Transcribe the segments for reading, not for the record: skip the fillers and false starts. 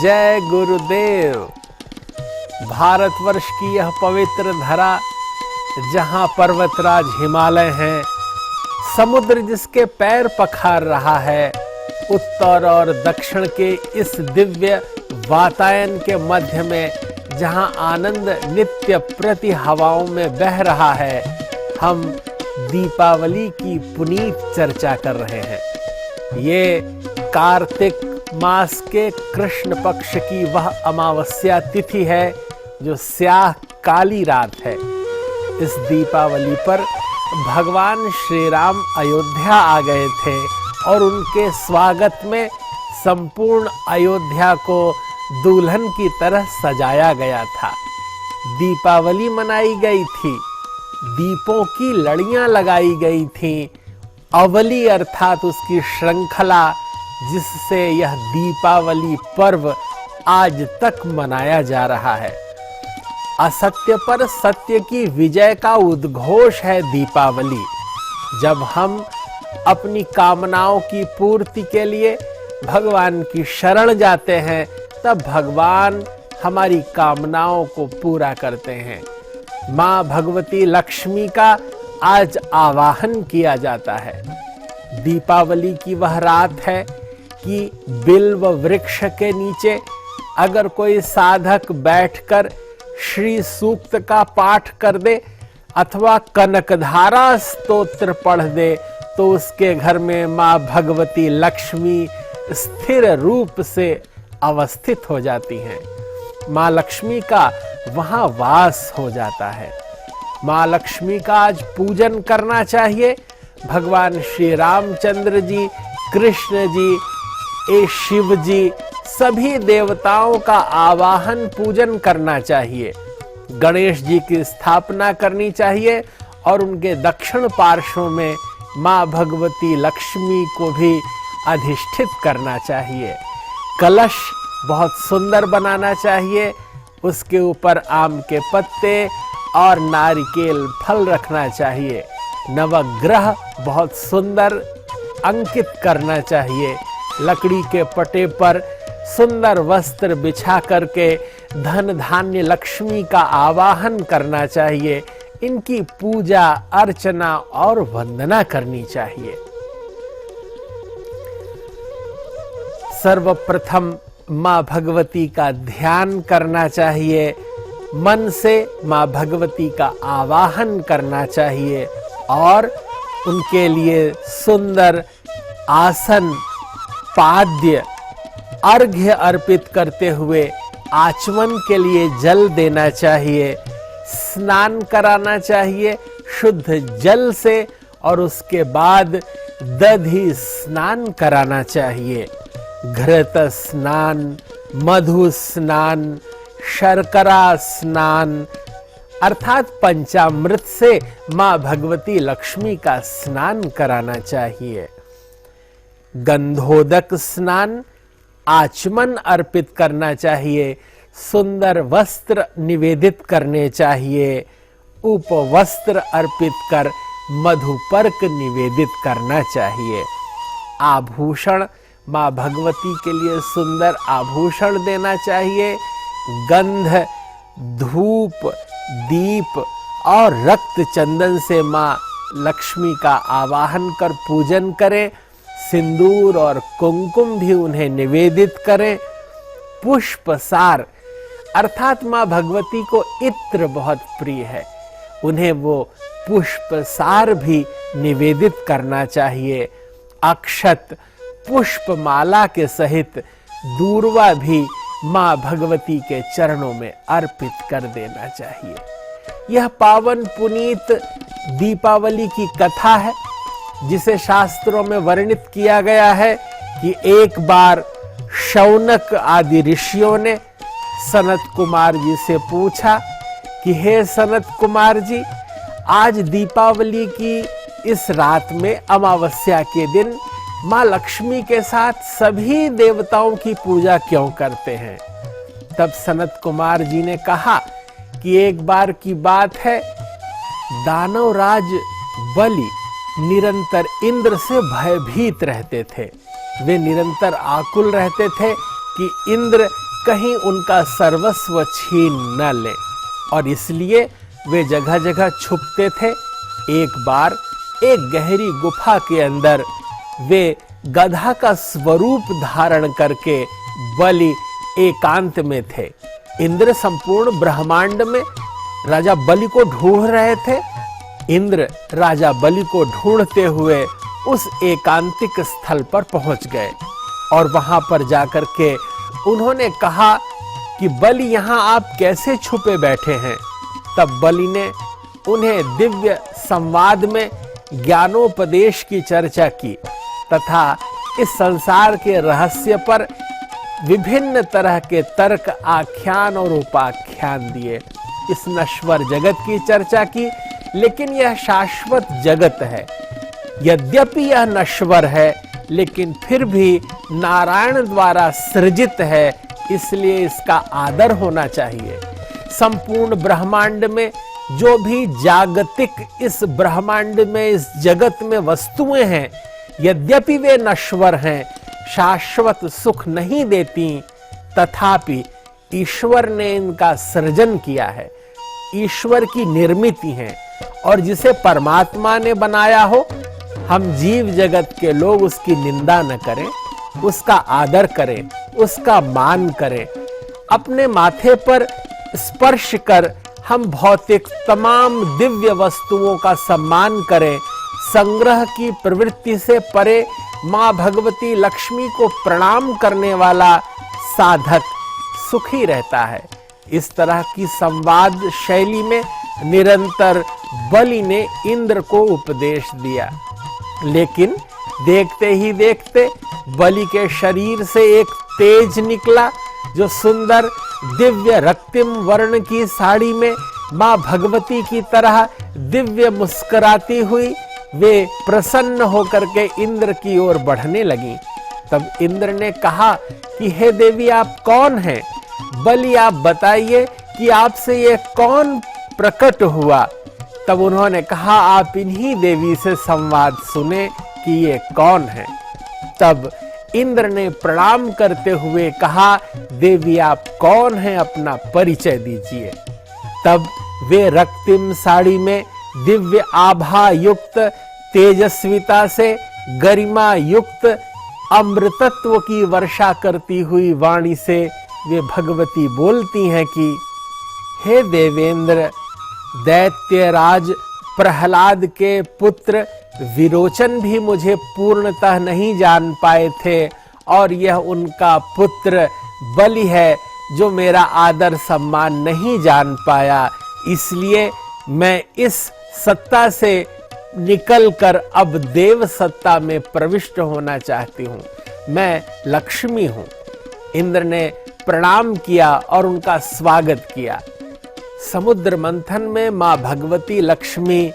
जय गुरुदेव। भारतवर्ष की यह पवित्र धरा, जहां पर्वतराज हिमालय हैं, समुद्र जिसके पैर पखार रहा है, उत्तर और दक्षिण के इस दिव्य वातायन के मध्य में जहां आनंद नित्य प्रति हवाओं में बह रहा है, हम दीपावली की पुनीत चर्चा कर रहे हैं। ये कार्तिक मास के कृष्ण पक्ष की वह अमावस्या तिथि है जो स्याह काली रात है। इस दीपावली पर भगवान श्री राम अयोध्या आ गए थे और उनके स्वागत में संपूर्ण अयोध्या को दुल्हन की तरह सजाया गया था। दीपावली मनाई गई थी, दीपों की लड़ियां लगाई गई थीं। अवली अर्थात उसकी श्रृंखला, जिससे यह दीपावली पर्व आज तक मनाया जा रहा है। असत्य पर सत्य की विजय का उद्घोष है दीपावली। जब हम अपनी कामनाओं की पूर्ति के लिए भगवान की शरण जाते हैं, तब भगवान हमारी कामनाओं को पूरा करते हैं। माँ भगवती लक्ष्मी का आज आवाहन किया जाता है। दीपावली की वह रात है कि बिल्व वृक्ष के नीचे अगर कोई साधक बैठकर श्री सूक्त का पाठ कर दे अथवा कनकधारा स्तोत्र पढ़ दे, तो उसके घर में माँ भगवती लक्ष्मी स्थिर रूप से अवस्थित हो जाती हैं। माँ लक्ष्मी का वहां वास हो जाता है। माँ लक्ष्मी का आज पूजन करना चाहिए। भगवान श्री रामचंद्र जी, कृष्ण जी, शिव जी, सभी देवताओं का आवाहन पूजन करना चाहिए। गणेश जी की स्थापना करनी चाहिए और उनके दक्षिण पार्श्व में माँ भगवती लक्ष्मी को भी अधिष्ठित करना चाहिए। कलश बहुत सुंदर बनाना चाहिए, उसके ऊपर आम के पत्ते और नारिकेल फल रखना चाहिए। नवग्रह बहुत सुंदर अंकित करना चाहिए। लकड़ी के पटे पर सुंदर वस्त्र बिछा करके धन धान्य लक्ष्मी का आवाहन करना चाहिए। इनकी पूजा अर्चना और वंदना करनी चाहिए। सर्वप्रथम माँ भगवती का ध्यान करना चाहिए। मन से माँ भगवती का आवाहन करना चाहिए और उनके लिए सुंदर आसन, पाद्य, अर्घ्य अर्पित करते हुए आचमन के लिए जल देना चाहिए। स्नान कराना चाहिए शुद्ध जल से और उसके बाद दधि स्नान कराना चाहिए। घृत स्नान, मधु स्नान, शर्करा स्नान अर्थात पंचामृत से माँ भगवती लक्ष्मी का स्नान कराना चाहिए। गंधोदक स्नान, आचमन अर्पित करना चाहिए। सुंदर वस्त्र निवेदित करने चाहिए। उपवस्त्र अर्पित कर मधुपर्क निवेदित करना चाहिए। आभूषण, माँ भगवती के लिए सुंदर आभूषण देना चाहिए। गंध, धूप, दीप और रक्त चंदन से माँ लक्ष्मी का आवाहन कर पूजन करें। सिंदूर और कुमकुम भी उन्हें निवेदित करें। पुष्पसार अर्थात माँ भगवती को इत्र बहुत प्रिय है, उन्हें वो पुष्पसार भी निवेदित करना चाहिए। अक्षत, पुष्पमाला के सहित दूर्वा भी माँ भगवती के चरणों में अर्पित कर देना चाहिए। यह पावन पुनीत दीपावली की कथा है, जिसे शास्त्रों में वर्णित किया गया है कि एक बार शौनक आदि ऋषियों ने सनत कुमार जी से पूछा कि हे सनत कुमार जी, आज दीपावली की इस रात में अमावस्या के दिन माँ लक्ष्मी के साथ सभी देवताओं की पूजा क्यों करते हैं? तब सनत कुमार जी ने कहा कि एक बार की बात है, दानवराज बलि निरंतर इंद्र से भयभीत रहते थे। वे निरंतर आकुल रहते थे कि इंद्र कहीं उनका सर्वस्व छीन न ले, और इसलिए वे जगह जगह छुपते थे। एक बार एक गहरी गुफा के अंदर वे गधा का स्वरूप धारण करके बलि एकांत में थे। इंद्र संपूर्ण ब्रह्मांड में राजा बलि को ढूंढ रहे थे। इंद्र राजा बलि को ढूंढते हुए उस एकांतिक स्थल पर पहुंच गए और वहां पर जाकर के उन्होंने कहा कि बलि यहां आप कैसे छुपे बैठे हैं। तब बलि ने उन्हें दिव्य संवाद में ज्ञानोपदेश की चर्चा की तथा इस संसार के रहस्य पर विभिन्न तरह के तर्क, आख्यान और उपाख्यान दिए। इस नश्वर जगत की चर्चा की, लेकिन यह शाश्वत जगत है। यद्यपि यह नश्वर है, लेकिन फिर भी नारायण द्वारा सृजित है, इसलिए इसका आदर होना चाहिए। संपूर्ण ब्रह्मांड में जो भी जागतिक इस ब्रह्मांड में, इस जगत में वस्तुएं हैं, यद्यपि वे नश्वर हैं, शाश्वत सुख नहीं देती, तथापि ईश्वर ने इनका सृजन किया है, ईश्वर की निर्मित हैं। और जिसे परमात्मा ने बनाया हो, हम जीव जगत के लोग उसकी निंदा न करें, उसका आदर करें, उसका मान करें। अपने माथे पर स्पर्श कर हम भौतिक तमाम दिव्य वस्तुओं का सम्मान करें। संग्रह की प्रवृत्ति से परे मां भगवती लक्ष्मी को प्रणाम करने वाला साधक सुखी रहता है। इस तरह की संवाद शैली में निरंतर बलि ने इंद्र को उपदेश दिया। लेकिन देखते ही देखते बलि के शरीर से एक तेज निकला, जो सुंदर दिव्य रक्तिम वर्ण की साड़ी में मां भगवती की तरह दिव्य मुस्कुराती हुई वे प्रसन्न होकर के इंद्र की ओर बढ़ने लगी। तब इंद्र ने कहा कि हे देवी, आप कौन हैं? बलि, आप बताइए कि आपसे ये कौन प्रकट हुआ। तब उन्होंने कहा, आप इन्हीं देवी से संवाद सुने कि ये कौन है। तब इंद्र ने प्रणाम करते हुए कहा, देवी आप कौन हैं, अपना परिचय दीजिए। तब वे रक्तिम साड़ी में दिव्य आभा युक्त, तेजस्विता से गरिमा युक्त, अमृतत्व की वर्षा करती हुई वाणी से वे भगवती बोलती हैं कि हे देवेंद्र, दैत्यराज प्रहलाद के पुत्र विरोचन भी मुझे पूर्णतः नहीं जान पाए थे, और यह उनका पुत्र बलि है जो मेरा आदर सम्मान नहीं जान पाया। इसलिए मैं इस सत्ता से निकलकर अब देव सत्ता में प्रविष्ट होना चाहती हूं। मैं लक्ष्मी हूं। इंद्र ने प्रणाम किया और उनका स्वागत किया। समुद्र मंथन में मां भगवती लक्ष्मी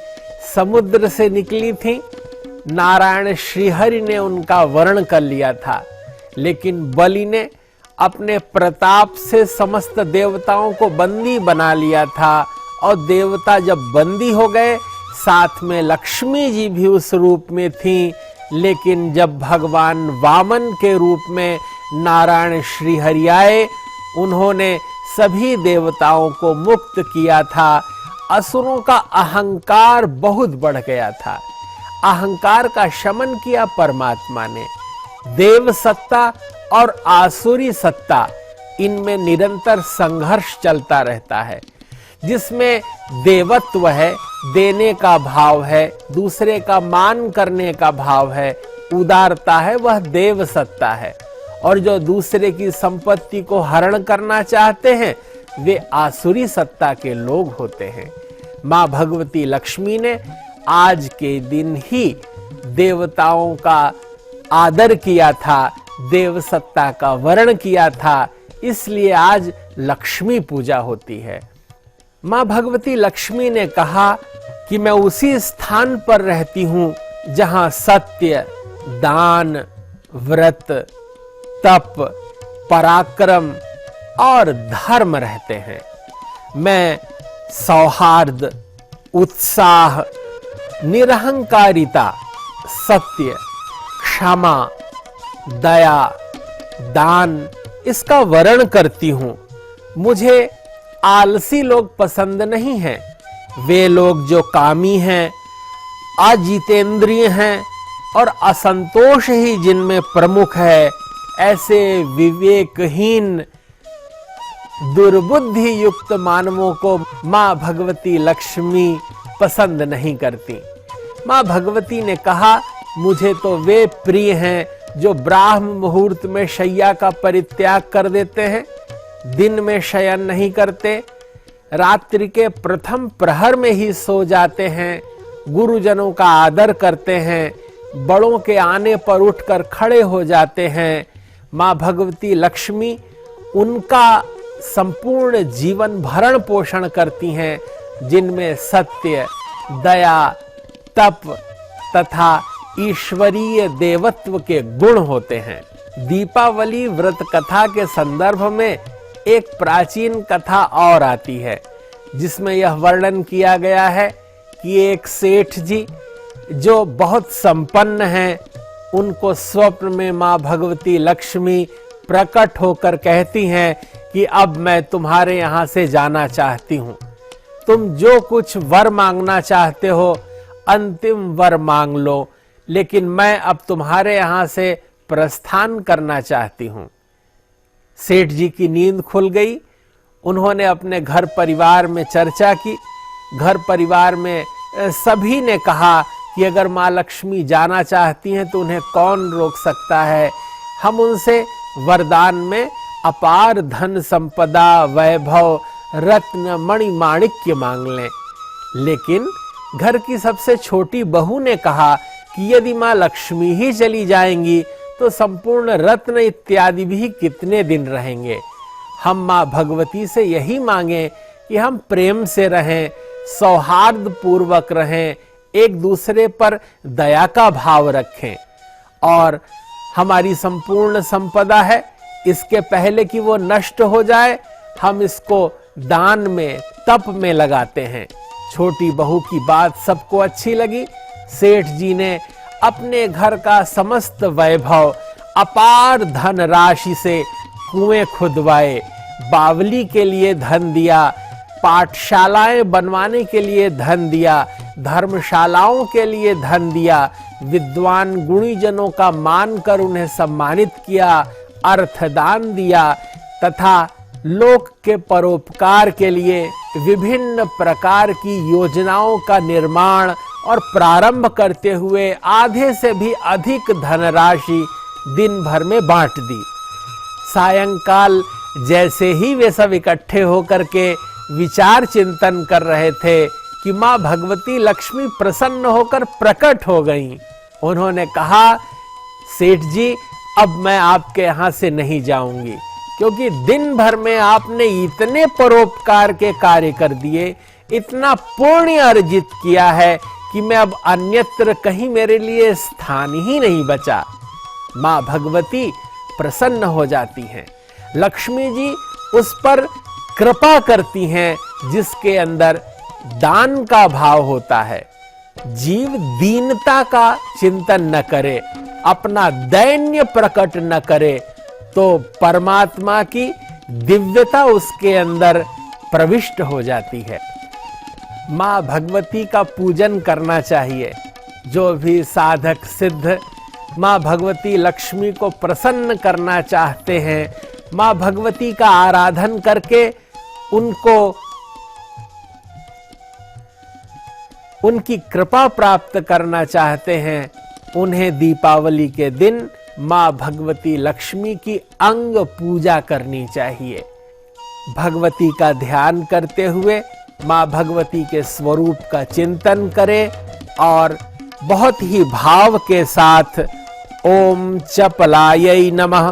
समुद्र से निकली थी। नारायण श्रीहरि ने उनका वर्ण कर लिया था, लेकिन बलि ने अपने प्रताप से समस्त देवताओं को बंदी बना लिया था, और देवता जब बंदी हो गए, साथ में लक्ष्मी जी भी उस रूप में थीं। लेकिन जब भगवान वामन के रूप में नारायण श्रीहरि आए, उन्होंने सभी देवताओं को मुक्त किया था। असुरों का अहंकार बहुत बढ़ गया था। अहंकार का शमन किया परमात्मा ने। देव सत्ता और आसुरी सत्ता, इनमें निरंतर संघर्ष चलता रहता है। जिसमें देवत्व है, देने का भाव है, दूसरे का मान करने का भाव है, उदारता है, वह देव सत्ता है। और जो दूसरे की संपत्ति को हरण करना चाहते हैं, वे आसुरी सत्ता के लोग होते हैं। मां भगवती लक्ष्मी ने आज के दिन ही देवताओं का आदर किया था, देव सत्ता का वर्ण किया था, इसलिए आज लक्ष्मी पूजा होती है। मां भगवती लक्ष्मी ने कहा कि मैं उसी स्थान पर रहती हूं जहां सत्य, दान, व्रत, तप, पराक्रम और धर्म रहते हैं। मैं सौहार्द, उत्साह, निरहंकारिता, सत्य, क्षमा, दया, दान इसका वर्ण करती हूं। मुझे आलसी लोग पसंद नहीं हैं। वे लोग जो कामी हैं, अजितेंद्रिय हैं और असंतोष ही जिनमें प्रमुख है, ऐसे विवेकहीन दुर्बुद्धि युक्त मानवों को मां भगवती लक्ष्मी पसंद नहीं करती। मां भगवती ने कहा, मुझे तो वे प्रिय हैं जो ब्राह्म मुहूर्त में शैया का परित्याग कर देते हैं, दिन में शयन नहीं करते, रात्रि के प्रथम प्रहर में ही सो जाते हैं, गुरुजनों का आदर करते हैं, बड़ों के आने पर उठकर खड़े हो जाते हैं। मां भगवती लक्ष्मी उनका संपूर्ण जीवन भरण पोषण करती हैं, जिनमें सत्य, दया, तप तथा ईश्वरीय देवत्व के गुण होते हैं। दीपावली व्रत कथा के संदर्भ में एक प्राचीन कथा और आती है, जिसमें यह वर्णन किया गया है कि एक सेठ जी जो बहुत संपन्न हैं, उनको स्वप्न में मां भगवती लक्ष्मी प्रकट होकर कहती हैं कि अब मैं तुम्हारे यहां से जाना चाहती हूं। तुम जो कुछ वर मांगना चाहते हो, अंतिम वर मांग लो, लेकिन मैं अब तुम्हारे यहां से प्रस्थान करना चाहती हूं। सेठ जी की नींद खुल गई। उन्होंने अपने घर परिवार में चर्चा की। घर परिवार में सभी ने कहा कि अगर मां लक्ष्मी जाना चाहती हैं तो उन्हें कौन रोक सकता है। हम उनसे वरदान में अपार धन संपदा, वैभव, रत्न, मणि, माणिक्य मांग लें। लेकिन घर की सबसे छोटी बहू ने कहा कि यदि मां लक्ष्मी ही चली जाएंगी तो संपूर्ण रत्न इत्यादि भी कितने दिन रहेंगे। हम मां भगवती से यही मांगे कि हम प्रेम से रहें, सौहार्द पूर्वक रहें, एक दूसरे पर दया का भाव रखें, और हमारी संपूर्ण संपदा है, इसके पहले कि वो नष्ट हो जाए हम इसको दान में, तप में लगाते हैं। छोटी बहू की बात सबको अच्छी लगी। सेठ जी ने अपने घर का समस्त वैभव, अपार धन राशि से कुएं खुदवाए, बावली के लिए धन दिया, पाठशालाएं बनवाने के लिए धन दिया, धर्मशालाओं के लिए धन दिया, विद्वान गुणीजनों का मानकर उन्हें सम्मानित किया, अर्थदान दिया तथा लोक के परोपकार के लिए विभिन्न प्रकार की योजनाओं का निर्माण और प्रारंभ करते हुए आधे से भी अधिक धनराशि दिन भर में बांट दी। सायंकाल जैसे ही वे सब इकट्ठे होकर के विचार चिंतन कर रहे थे कि मां भगवती लक्ष्मी प्रसन्न होकर प्रकट हो गईं। उन्होंने कहा, सेठ जी अब मैं आपके यहां से नहीं जाऊंगी, क्योंकि दिन भर में आपने इतने परोपकार के कार्य कर दिए, इतना पुण्य अर्जित किया है कि मैं अब अन्यत्र कहीं मेरे लिए स्थान ही नहीं बचा। मां भगवती प्रसन्न हो जाती हैं। लक्ष्मी जी उस पर कृपा करती हैं जिसके अंदर दान का भाव होता है। जीव दीनता का चिंतन न करे, अपना दैन्य प्रकट न करे, तो परमात्मा की दिव्यता उसके अंदर प्रविष्ट हो जाती है। मां भगवती का पूजन करना चाहिए। जो भी साधक सिद्ध मां भगवती लक्ष्मी को प्रसन्न करना चाहते हैं, मां भगवती का आराधन करके उनकी कृपा प्राप्त करना चाहते हैं, उन्हें दीपावली के दिन मां भगवती लक्ष्मी की अंग पूजा करनी चाहिए। भगवती का ध्यान करते हुए मां भगवती के स्वरूप का चिंतन करें और बहुत ही भाव के साथ ओम चपलायै नमः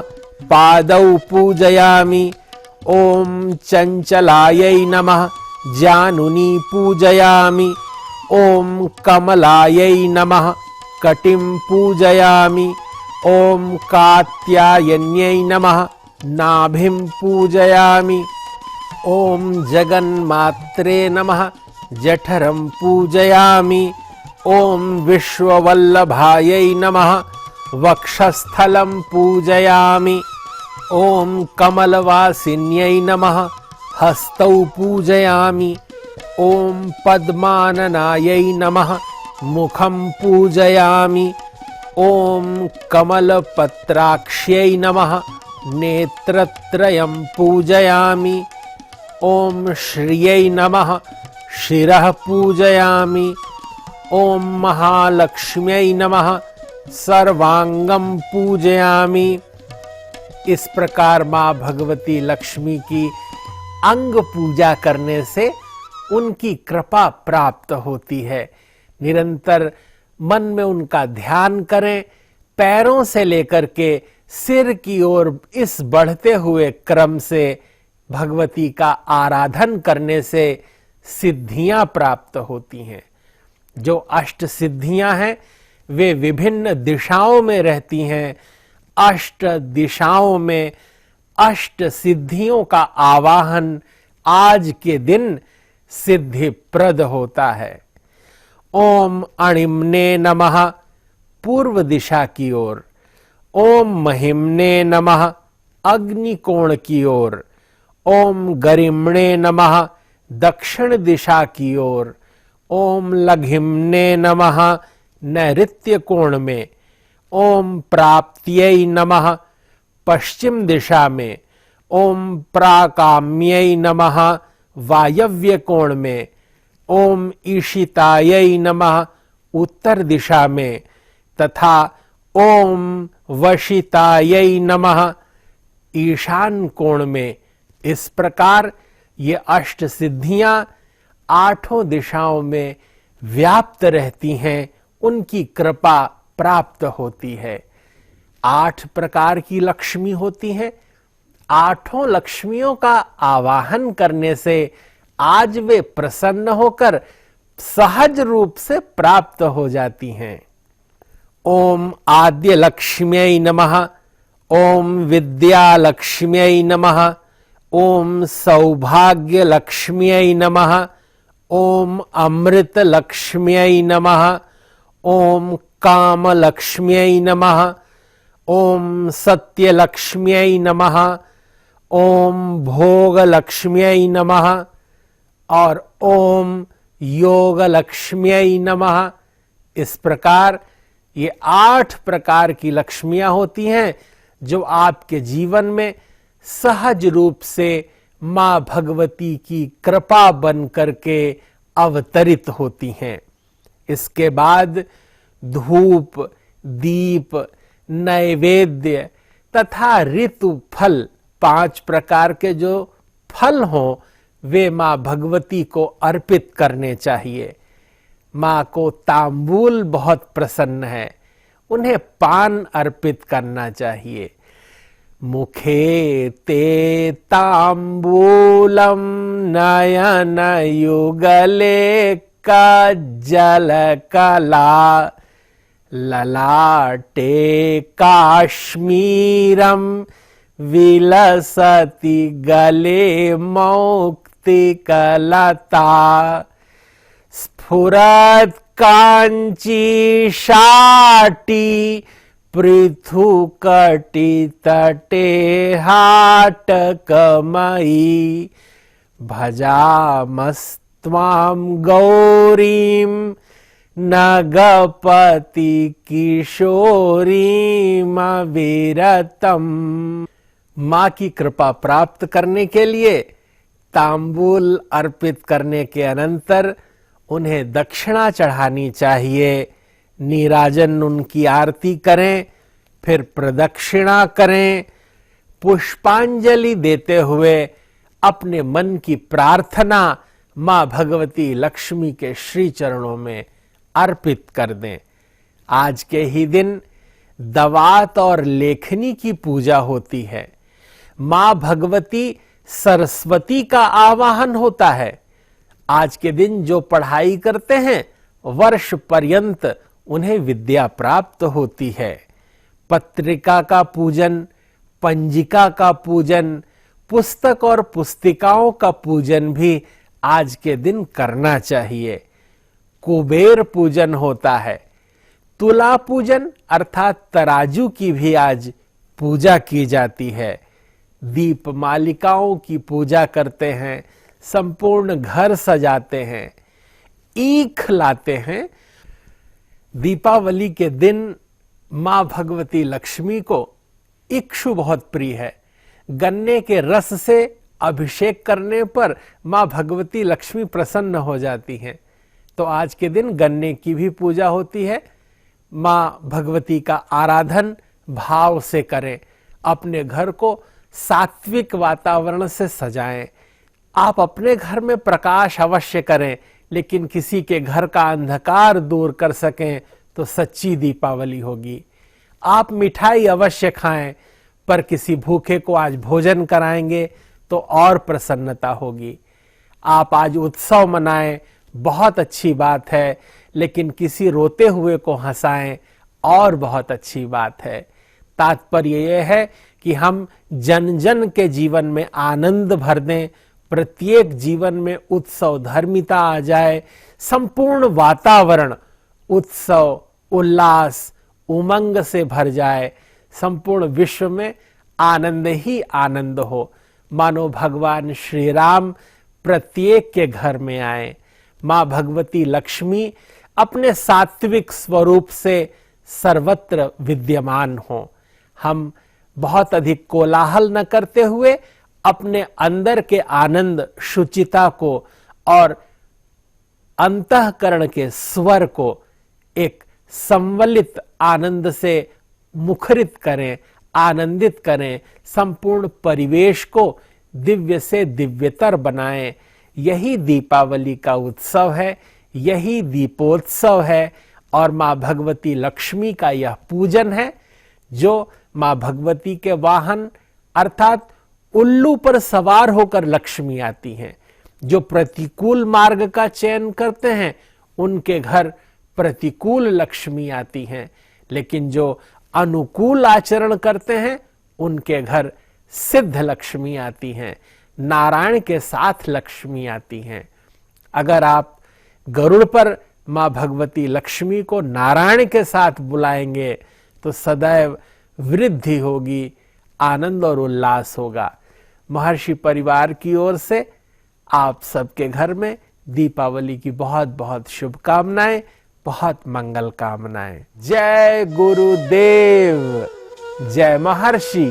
पादौ पूजयामि, ओम चंचलायै नमः जानुनी पूजयामि, ओम कमलायै नमः कटिं पूजयामि, ओम कात्यायन्यै नमः नाभिं पूजयामि, ओम जगन्मात्रे नमः जठरं पूजयामि, ओम विश्ववल्लभायै नमः वक्षस्थलं पूजयामि, ओम कमलवासिन्यै नमः हस्तौ पूजयामि। ओम पद्माननायै नमः मुखं पूजयामि। ओम कमलपत्राक्ष्यै नमः नेत्रत्रयं पूजयामि। ओम श्रियै नमः शिरः पूजयामि। ओम महालक्ष्म्यै नमः सर्वांगं पूजयामि। इस प्रकार मां भगवती लक्ष्मी की अंग पूजा करने से उनकी कृपा प्राप्त होती है। निरंतर मन में उनका ध्यान करें। पैरों से लेकर के सिर की ओर इस बढ़ते हुए क्रम से भगवती का आराधन करने से सिद्धियां प्राप्त होती हैं। जो अष्ट सिद्धियां हैं वे विभिन्न दिशाओं में रहती हैं। अष्ट दिशाओं में अष्ट सिद्धियों का आवाहन आज के दिन सिद्धिप्रद होता है। ओम अणिम्ने नमः पूर्व दिशा की ओर। ओम महिम्ने नमः अग्निकोण की ओर। ओम गरिम्णे नमः दक्षिण दिशा की ओर। ओम लघिम्ने नमः नैऋत्य कोण में। ओम प्राप्त्यै नमः पश्चिम दिशा में। ओम प्राकाम्यै नमः वायव्य कोण में। ओम ईशितायै नमः उत्तर दिशा में तथा ओम वशितायै नमः ईशान कोण में। इस प्रकार ये अष्ट सिद्धियां आठों दिशाओं में व्याप्त रहती हैं। उनकी कृपा प्राप्त होती है। 8 प्रकार की लक्ष्मी होती हैं। आठों लक्ष्मियों का आवाहन करने से आज वे प्रसन्न होकर सहज रूप से प्राप्त हो जाती हैं। ओम आद्य लक्ष्म्यै नमः। ओम विद्या लक्ष्म्यै नमः। ओम सौभाग्य लक्ष्म्यै नमः। ओम अमृत लक्ष्म्यै नमः। ओम काम लक्ष्म्यै नमः। ओम सत्य लक्ष्म्यै नमः। ओम भोग लक्ष्म्यै नमः और ओम योग लक्ष्म्यै नमः। इस प्रकार ये 8 प्रकार की लक्ष्मियां होती हैं जो आपके जीवन में सहज रूप से मां भगवती की कृपा बन करके अवतरित होती हैं। इसके बाद धूप, दीप, नैवेद्य तथा ऋतु फल 5 प्रकार के जो फल हों वे मां भगवती को अर्पित करने चाहिए। मां को तांबूल बहुत प्रसन्न है, उन्हें पान अर्पित करना चाहिए। मुखे ते तांबूलम नयन युगले कज्जल कला ललाटे काश्मीरम विलसति गले मौक्तिकलता स्फुरत् कांची शाटी पृथुकटि तटे हाटकमयी भजामस्त्वां गौरीं नगपति किशोरीमविरतम। मां की कृपा प्राप्त करने के लिए तांबूल अर्पित करने के अनंतर उन्हें दक्षिणा चढ़ानी चाहिए। नीराजन उनकी आरती करें, फिर प्रदक्षिणा करें। पुष्पांजलि देते हुए अपने मन की प्रार्थना मां भगवती लक्ष्मी के श्री चरणों में अर्पित कर दें। आज के ही दिन दवात और लेखनी की पूजा होती है। मां भगवती सरस्वती का आवाहन होता है। आज के दिन जो पढ़ाई करते हैं वर्ष पर्यंत उन्हें विद्या प्राप्त होती है। पत्रिका का पूजन, पंजिका का पूजन, पुस्तक और पुस्तिकाओं का पूजन भी आज के दिन करना चाहिए। कुबेर पूजन होता है। तुला पूजन अर्थात तराजू की भी आज पूजा की जाती है। दीप मालिकाओं की पूजा करते हैं, संपूर्ण घर सजाते हैं, ईख लाते हैं। दीपावली के दिन मां भगवती लक्ष्मी को इक्षु बहुत प्रिय है। गन्ने के रस से अभिषेक करने पर मां भगवती लक्ष्मी प्रसन्न हो जाती हैं। तो आज के दिन गन्ने की भी पूजा होती है। मां भगवती का आराधन भाव से करें। अपने घर को सात्विक वातावरण से सजाएं। आप अपने घर में प्रकाश अवश्य करें, लेकिन किसी के घर का अंधकार दूर कर सकें तो सच्ची दीपावली होगी। आप मिठाई अवश्य खाएं, पर किसी भूखे को आज भोजन कराएंगे तो और प्रसन्नता होगी। आप आज उत्सव मनाएं, बहुत अच्छी बात है, लेकिन किसी रोते हुए को हंसाएं और बहुत अच्छी बात है। तात्पर्य यह है कि हम जन जन के जीवन में आनंद भर दें, प्रत्येक जीवन में उत्सव धर्मिता आ जाए, संपूर्ण वातावरण उत्सव उल्लास उमंग से भर जाए, संपूर्ण विश्व में आनंद ही आनंद हो। मानो भगवान श्री राम प्रत्येक के घर में आए। मां भगवती लक्ष्मी अपने सात्विक स्वरूप से सर्वत्र विद्यमान हो। हम बहुत अधिक कोलाहल न करते हुए अपने अंदर के आनंद शुचिता को और अंतःकरण के स्वर को एक संवलित आनंद से मुखरित करें, आनंदित करें, संपूर्ण परिवेश को दिव्य से दिव्यतर बनाएं। यही दीपावली का उत्सव है, यही दीपोत्सव है और मां भगवती लक्ष्मी का यह पूजन है, जो मां भगवती के वाहन अर्थात उल्लू पर सवार होकर लक्ष्मी आती हैं। जो प्रतिकूल मार्ग का चयन करते हैं उनके घर प्रतिकूल लक्ष्मी आती हैं, लेकिन जो अनुकूल आचरण करते हैं उनके घर सिद्ध लक्ष्मी आती हैं, नारायण के साथ लक्ष्मी आती हैं। अगर आप गरुड़ पर मां भगवती लक्ष्मी को नारायण के साथ बुलाएंगे तो सदैव वृद्धि होगी, आनंद और उल्लास होगा। महर्षि परिवार की ओर से आप सबके घर में दीपावली की बहुत बहुत शुभकामनाएं, बहुत मंगल कामनाएं। जय गुरुदेव, जय महर्षि।